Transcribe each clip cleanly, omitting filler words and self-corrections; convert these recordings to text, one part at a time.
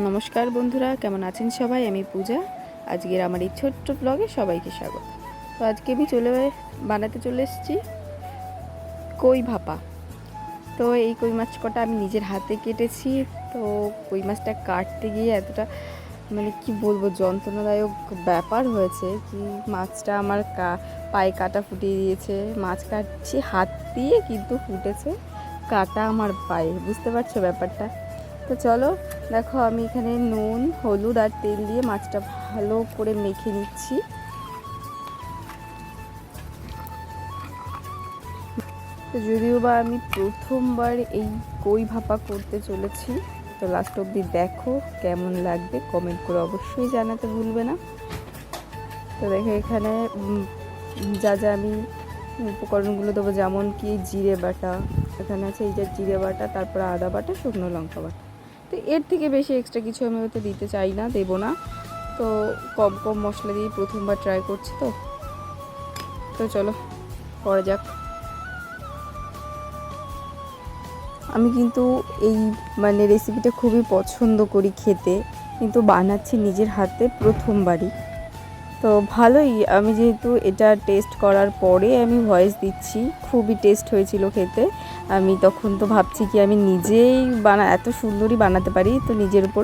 নমস্কার বন্ধুরা, কেমন আছেন সবাই? আমি পূজা। আজকের আমার এই ছোট্ট ব্লগে সবাইকে স্বাগত। তো আজকে আমি বানাতে চলে এসেছি কই ভাপা। তো এই কই মাছ কটা আমি নিজের হাতে কেটেছি। তো কই মাছটা কাটতে গিয়ে এতটা কি বলবো যন্ত্রণাদায়ক ব্যাপার হয়েছে কি, মাছটা আমার পায়ে কাটা ফুটিয়ে দিয়েছে। মাছ কাটছি হাত দিয়ে, কিন্তু ফুটেছে কাটা আমার পায়ে। বুঝতে পারছো ব্যাপারটা? তো চলো দেখো, আমি এখানে নুন, হলুদ আর তেল দিয়ে মাছটা ভালো করে মেখে নিচ্ছি। তো যদিও বা আমি প্রথমবার এই কই ভাপা করতে চলেছি, তো লাস্ট অবধি দেখো কেমন লাগবে, কমেন্ট করে অবশ্যই জানাতে ভুলবে না। তো দেখো এখানে যা যা আমি উপকরণগুলো দেবো, যেমন কি জিরে বাটা এখানে আছে, এই যে জিরে বাটা, তারপর আদা বাটা, শুকনো লঙ্কা বাটা। তো এর থেকে বেশি এক্সট্রা কিছু আমি হয়তো দিতে চাই না, দেবো না। তো কম কম মশলা দিয়ে প্রথমবার ট্রাই করছি। তো চলো করা যাক। আমি কিন্তু এই রেসিপিটা খুবই পছন্দ করি খেতে, কিন্তু বানাচ্ছি নিজের হাতে প্রথমবারই। তো ভালোই, আমি যেহেতু এটা টেস্ট করার পরে আমি ভয়েস দিচ্ছি, খুবই টেস্ট হয়েছিল খেতে। আমি তখন তো ভাবছি কি আমি নিজেই এত সুন্দরই বানাতে পারি, তো নিজের উপর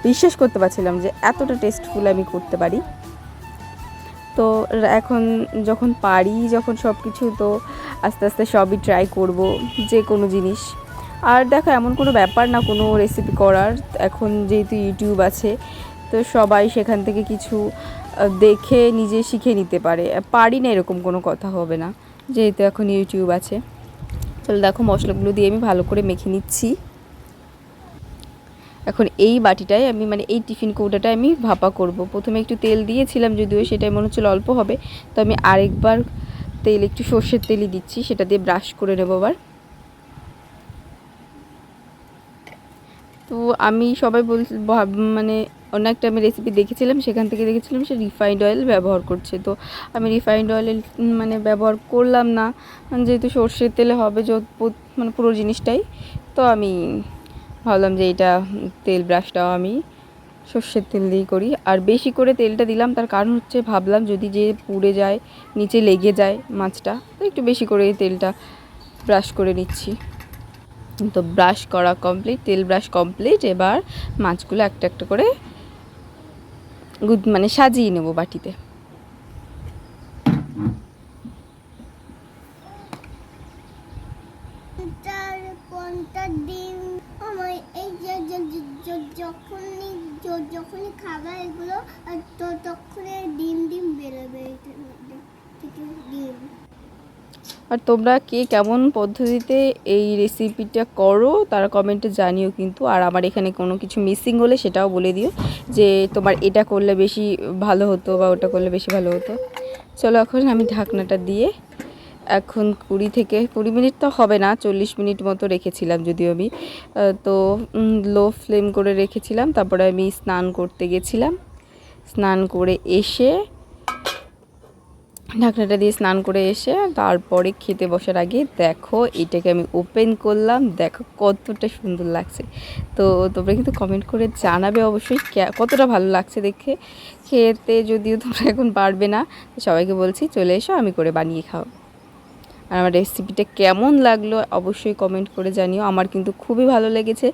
বিশ্বাস করতে পারছিলাম যে এতটা টেস্টফুল আমি করতে পারি। তো এখন যখন পারি, যখন সব কিছু, তো আস্তে আস্তে সবই ট্রাই করব, যে কোনো জিনিস। আর দেখো, এমন কোনো ব্যাপার না কোনো রেসিপি করার, এখন যেহেতু ইউটিউব আছে, তো সবাই সেখান থেকে কিছু দেখে নিজে শিখে নিতে পারি না এরকম কোনো কথা হবে না, যেহেতু এখন ইউটিউব আছে। চলো দেখো, মশলাগুলো দিয়ে আমি ভালো করে মেখে নিচ্ছি। এখন এই বাটিটায় আমি এই টিফিন কৌটাটায় আমি ভাপা করব। প্রথমে একটু তেল দিয়েছিলাম, যদিও সেটাই মনে হচ্ছিল অল্প হবে, তো আমি আরেকবার তেল, একটু সর্ষের তেলই দিচ্ছি, সেটা দিয়ে ব্রাশ করে নেব আবার। তো আমি সবাই অন্য একটা আমি রেসিপি দেখেছিলাম, সেখান থেকে দেখেছিলাম সে রিফাইন্ড অয়েল ব্যবহার করছে। তো আমি রিফাইন্ড অয়েল ব্যবহার করলাম না, যেহেতু সর্ষের তেলে হবে পুরো জিনিসটাই। তো আমি ভাবলাম যে এটা তেল ব্রাশটাও আমি সর্ষের তেল দিয়েই করি। আর বেশি করে তেলটা দিলাম, তার কারণ হচ্ছে ভাবলাম যদি যে পুড়ে যায়, নিচে লেগে যায় মাছটা, তো একটু বেশি করে তেলটা ব্রাশ করে নিচ্ছি। তো ব্রাশ করা কমপ্লিট, তেল ব্রাশ কমপ্লিট। এবার মাছগুলো একটা একটা করে সাজিয়ে নেব বাটিতে। যখনই খাবার এগুলো তো তখনই ডিম ডিম বেরোবে ডিম। আর তোমরা কে কেমন পদ্ধতিতে এই রেসিপিটা করো তারা কমেন্টে জানিও কিন্তু। আর আমার এখানে কোনো কিছু মিসিং হলে সেটাও বলে দিও, যে তোমার এটা করলে বেশি ভালো হতো বা ওটা করলে বেশি ভালো হতো। চলো এখন আমি ঢাকনাটা দিয়ে এখন 20 মিনিট তো হবে না, 40 মিনিট মতো রেখেছিলাম, যদিও আমি তো লো ফ্লেম করে রেখেছিলাম। তারপরে আমি স্নান করতে গেছিলাম, স্নান করে এসে ঢাকনাটা দিয়ে স্নান করে এসে তারপরে খেতে বসার আগে দেখো এটাকে আমি ওপেন করলাম, দেখো কতটা সুন্দর লাগছে। তো তোমরা কিন্তু কমেন্ট করে জানাবে অবশ্যই কতটা ভালো লাগছে দেখে খেতে। যদিও তোমরা এখন পারবে না, সবাইকে বলছি চলে এসো, আমি করে বানিয়ে খাও। আর আমার রেসিপিটা কেমন লাগলো অবশ্যই কমেন্ট করে জানিও। আমার কিন্তু খুবই ভালো লেগেছে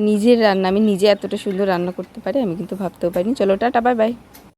নিজের রান্না, আমি নিজে এতটা সুন্দর রান্না করতে পারি আমি কিন্তু ভাবতেও পারিনি। চলো টাটা, বাই বাই।